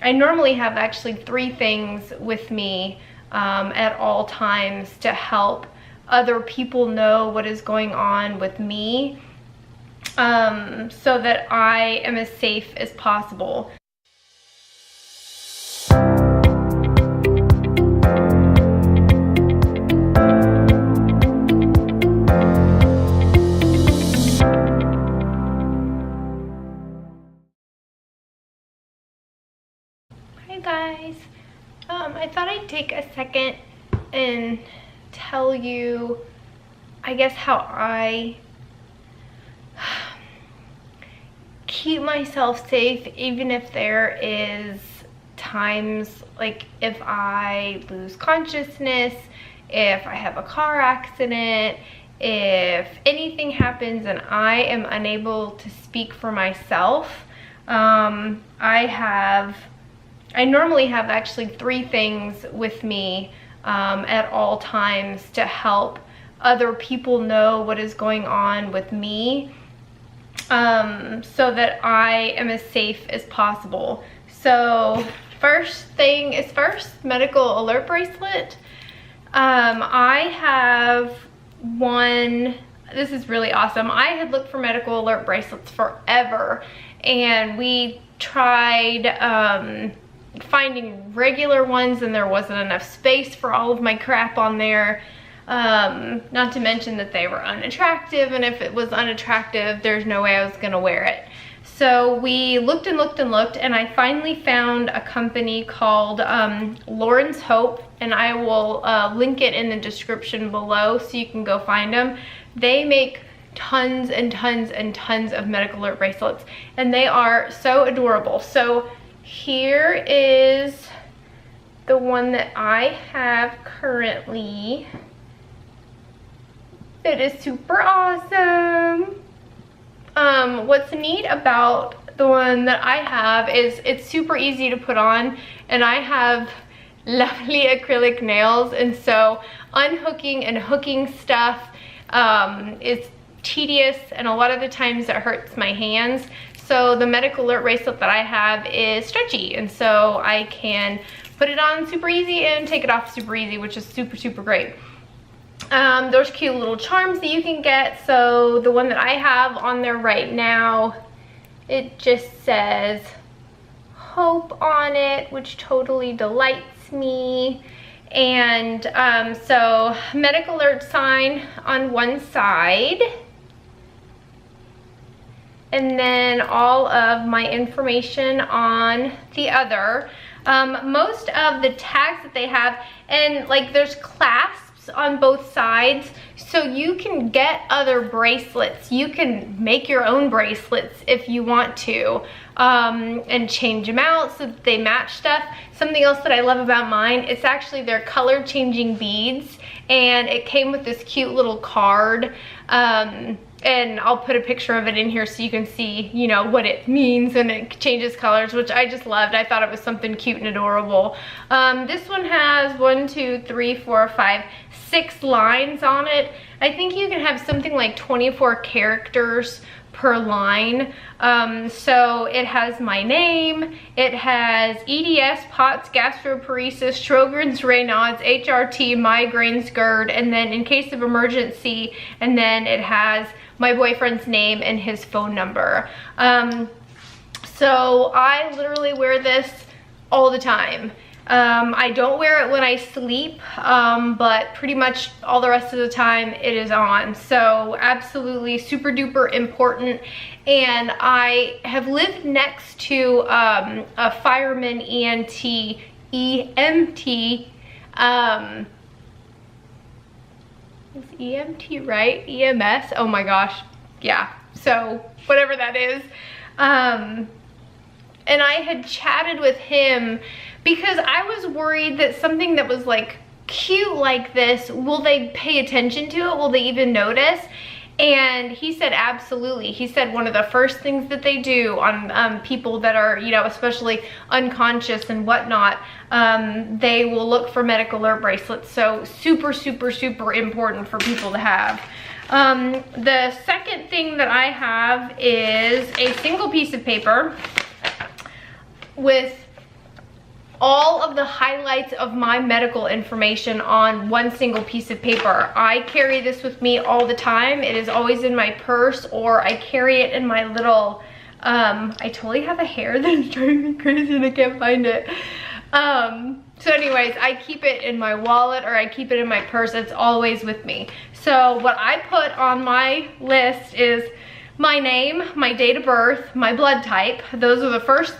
I normally have actually 3 things with me at all times to help other people know what is going on with me, so that I am as safe as possible. Hi guys, I thought I'd take a second and tell you, I guess, how I keep myself safe, even if there is times like if I lose consciousness, if I have a car accident, if anything happens and I am unable to speak for myself. I normally have actually 3 things with me at all times to help other people know what is going on with me, so that I am as safe as possible. So first thing is first, medical alert bracelet. I have one. This is really awesome. I had looked for medical alert bracelets forever, and we tried finding regular ones, and there wasn't enough space for all of my crap on there. Not to mention that they were unattractive, and if it was unattractive, there's no way I was gonna wear it. So we looked and looked and looked, and I finally found a company called Lauren's Hope, and I will link it in the description below so you can go find them. They make tons and tons and tons of medical alert bracelets, and they are so adorable. So here is the one that I have currently. It is super awesome. What's neat about the one that I have is it's super easy to put on, and I have lovely acrylic nails, and so unhooking and hooking stuff is tedious, and a lot of the times it hurts my hands. So the medical alert bracelet that I have is stretchy, and so I can put it on super easy and take it off super easy, which is super, super great. There's cute little charms that you can get. So the one that I have on there right now, it just says hope on it, which totally delights me. And so medical alert sign on one side, and then all of my information on the other. Most of the tags that they have, and like there's clasps on both sides, so you can get other bracelets. You can make your own bracelets if you want to, and change them out so that they match stuff. Something else that I love about mine, it's actually their color changing beads, and it came with this cute little card, and I'll put a picture of it in here so you can see, you know, what it means, and it changes colors, which I just loved. I thought it was something cute and adorable. This one has 1, 2, 3, 4, 5, 6 lines on it. I think you can have something like 24 characters per line. So it has my name, it has EDS, POTS, gastroparesis, Sjogren's, Raynaud's, HRT, migraines, GERD, and then in case of emergency, and then it has my boyfriend's name and his phone number. So I literally wear this all the time. I don't wear it when I sleep, but pretty much all the rest of the time it is on. So absolutely super duper important. And I have lived next to a fireman EMT, is EMT right? EMS? Oh my gosh. Yeah. So whatever that is. And I had chatted with him because I was worried that something that was like cute like this, will they pay attention to it? Will they even notice? And he said absolutely. He said one of the first things that they do on people that are, you know, especially unconscious and whatnot, they will look for medical alert bracelets. So super, super, super important for people to have. The second thing that I have is a single piece of paper with all of the highlights of my medical information on one single piece of paper. I carry this with me all the time. It is always in my purse, or I carry it in my little, I totally have a hair that is driving me crazy and I can't find it. So anyways, I keep it in my wallet or I keep it in my purse. It's always with me. So what I put on my list is my name, my date of birth, my blood type. Those are the first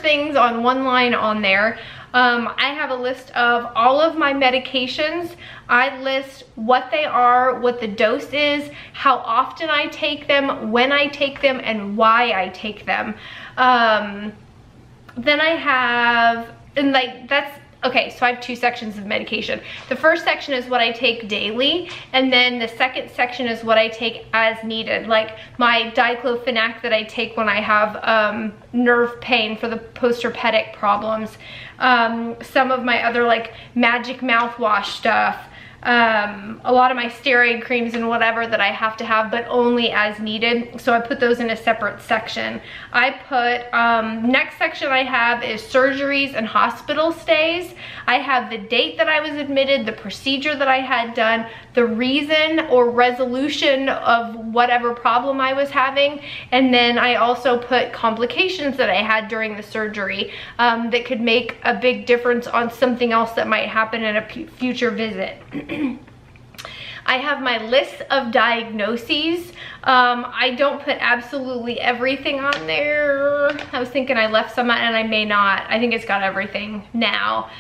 things on one line on there. I have a list of all of my medications. I list what they are, what the dose is, how often I take them, when I take them, and why I take them. Then I have, and like that's, okay, so I have 2 sections of medication. The first section is what I take daily, and then the second section is what I take as needed, like my diclofenac that I take when I have nerve pain for the postherpetic problems. Some of my other like magic mouthwash stuff. A lot of my steroid creams and whatever that I have to have, but only as needed. So I put those in a separate section. I put, next section I have is surgeries and hospital stays. I have the date that I was admitted, the procedure that I had done, the reason or resolution of whatever problem I was having. And then I also put complications that I had during the surgery that could make a big difference on something else that might happen in a future visit. I have my list of diagnoses. I don't put absolutely everything on there. I was thinking I left some and I may not. I think it's got everything now.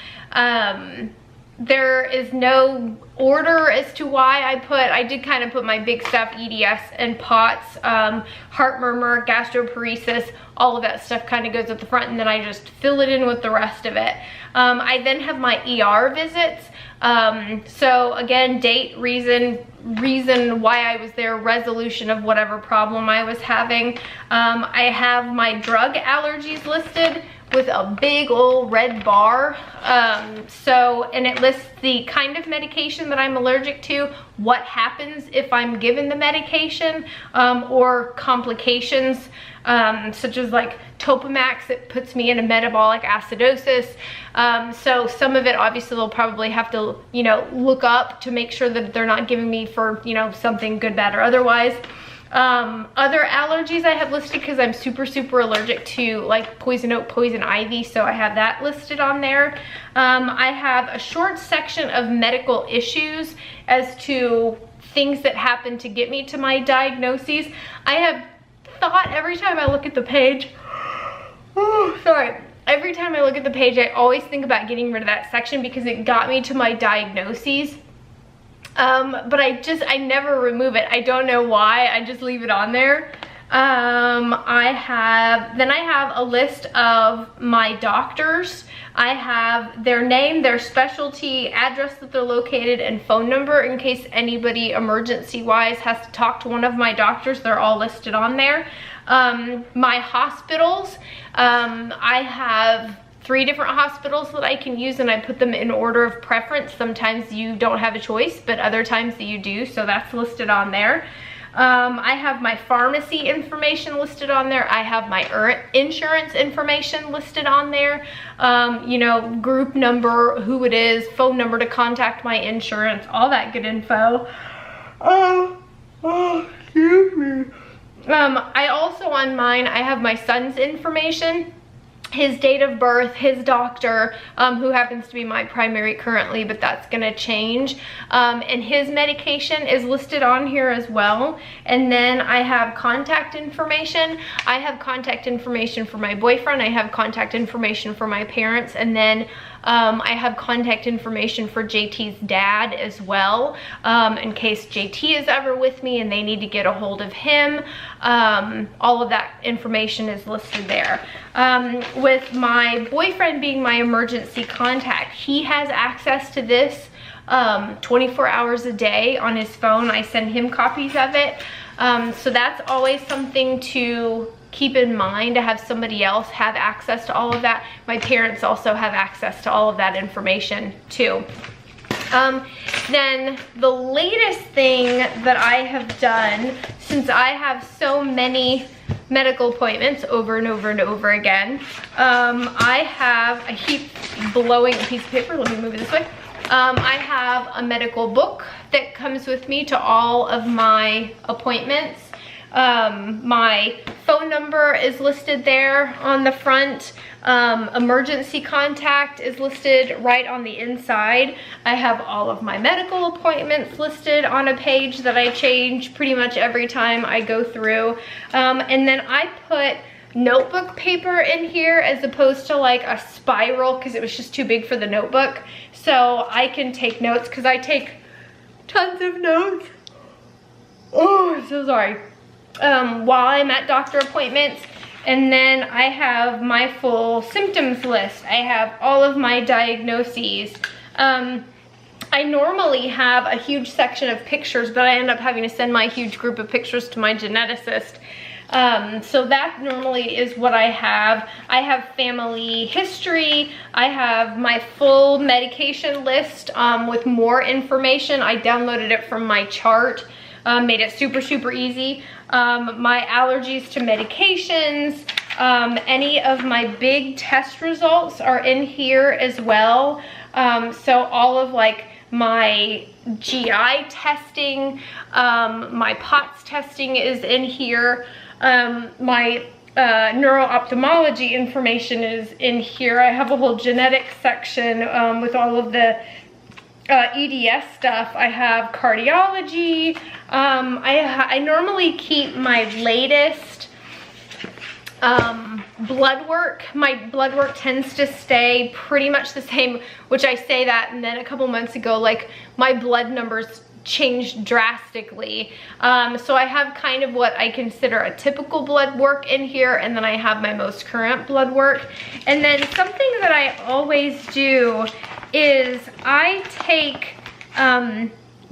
There is no order as to why I did kind of put my big stuff, EDS and POTS, heart murmur, gastroparesis, all of that stuff kind of goes at the front, and then I just fill it in with the rest of it. I then have my ER visits. So again, date, reason why I was there, resolution of whatever problem I was having. I have my drug allergies listed with a big old red bar. And it lists the kind of medication that I'm allergic to, what happens if I'm given the medication, or complications, such as like Topamax that puts me in a metabolic acidosis. So some of it obviously they'll probably have to, you know, look up to make sure that they're not giving me for, you know, something good, bad, or otherwise. Other allergies I have listed because I'm super allergic to like poison oak, poison ivy, so I have that listed on there. I have a short section of medical issues as to things that happen to get me to my diagnoses. I have thought every time I look at the page, every time I look at the page, I always think about getting rid of that section because it got me to my diagnoses. But I never remove it. I don't know why, I just leave it on there. I have a list of my doctors. I have their name, their specialty, address that they're located, and phone number in case anybody emergency-wise has to talk to one of my doctors. They're all listed on there. My hospitals, I have 3 different hospitals that I can use, and I put them in order of preference. Sometimes you don't have a choice, but other times that you do, so that's listed on there. I have my pharmacy information listed on there. I have my insurance information listed on there. You know, group number, who it is, phone number to contact my insurance, all that good info. Excuse me. I also, on mine, I have my son's information, his date of birth, his doctor, who happens to be my primary currently, but that's gonna change. And his medication is listed on here as well. And then I have contact information. I have contact information for my boyfriend. I have contact information for my parents. And then I have contact information for JT's dad as well, in case JT is ever with me and they need to get a hold of him. All of that information is listed there. With my boyfriend being my emergency contact, he has access to this 24 hours a day on his phone. I send him copies of it. So that's always something to keep in mind, to have somebody else have access to all of that. My parents also have access to all of that information too. Then the latest thing that I have done, since I have so many medical appointments over and over and over again. I keep blowing a piece of paper. Let me move it this way. I have a medical book that comes with me to all of my appointments. My phone number is listed there on the front. Emergency contact is listed right on the inside. I have all of my medical appointments listed on a page that I change pretty much every time I go through. And then I put notebook paper in here as opposed to like a spiral because it was just too big for the notebook. So I can take notes because I take tons of notes. Oh, I'm so sorry. While I'm at doctor appointments. And then I have my full symptoms list. I have all of my diagnoses. I normally have a huge section of pictures, but I end up having to send my huge group of pictures to my geneticist. So that normally is what I have. I have family history. I have my full medication list with more information. I downloaded it from my chart, made it super, super easy. My allergies to medications, any of my big test results are in here as well. So all of like my GI testing, my POTS testing is in here. My neuro-ophthalmology information is in here. I have a whole genetics section with all of the EDS stuff. I have cardiology. I normally keep my latest blood work. My blood work tends to stay pretty much the same, which I say that, and then a couple months ago, like my blood numbers changed drastically. So I have kind of what I consider a typical blood work in here, and then I have my most current blood work. And then something that I always do is I take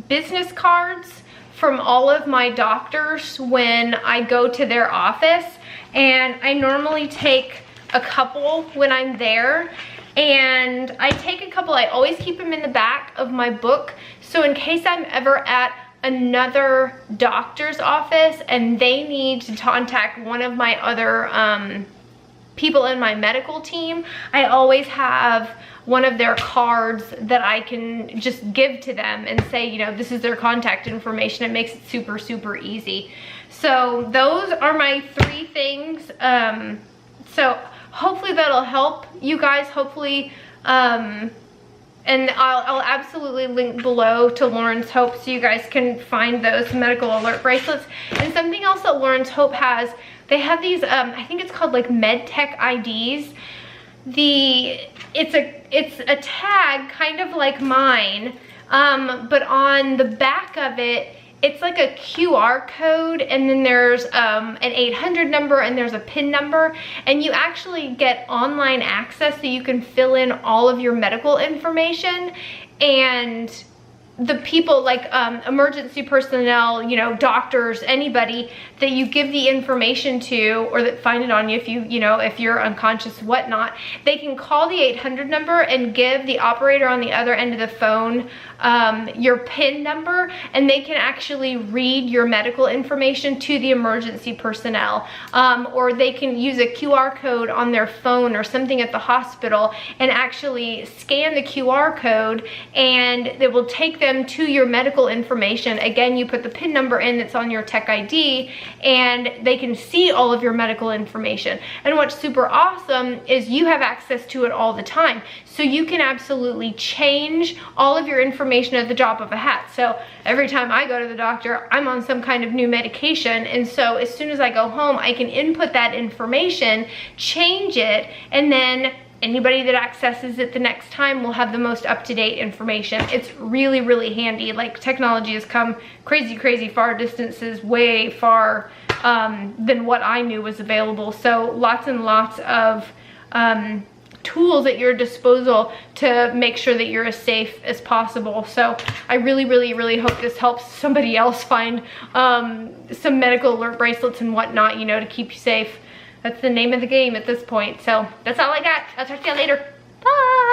business cards from all of my doctors when I go to their office, and I normally take a couple when I'm there. And I take a couple, I always keep them in the back of my book, so in case I'm ever at another doctor's office and they need to contact one of my other people in my medical team, I always have one of their cards that I can just give to them and say, you know, this is their contact information. It makes it super, super easy. So those are my 3 things. So hopefully that'll help you guys. Hopefully, and I'll absolutely link below to Lauren's Hope so you guys can find those medical alert bracelets. And something else that Lauren's Hope has, they have these, I think it's called like MedTech IDs. It's a tag kind of like mine, but on the back of it, it's like a QR code, and then there's an 800 number and there's a PIN number, and you actually get online access so you can fill in all of your medical information. And the people like emergency personnel, you know, doctors, anybody that you give the information to or that find it on you, if you're unconscious, whatnot, they can call the 800 number and give the operator on the other end of the phone your PIN number, and they can actually read your medical information to the emergency personnel. Or they can use a QR code on their phone or something at the hospital and actually scan the QR code, and it will take them to your medical information. Again, you put the PIN number in that's on your tech ID, and they can see all of your medical information. And what's super awesome is you have access to it all the time. So you can absolutely change all of your information at the drop of a hat. So every time I go to the doctor, I'm on some kind of new medication. And so as soon as I go home, I can input that information, change it, and then anybody that accesses it the next time will have the most up-to-date information. It's really, really handy. Like, technology has come crazy, crazy far distances, way far than what I knew was available. So lots and lots of tools at your disposal to make sure that you're as safe as possible. So I really, really, really hope this helps somebody else find some medical alert bracelets and whatnot, you know, to keep you safe. That's the name of the game at this point. So that's all I got. I'll talk to you later. Bye.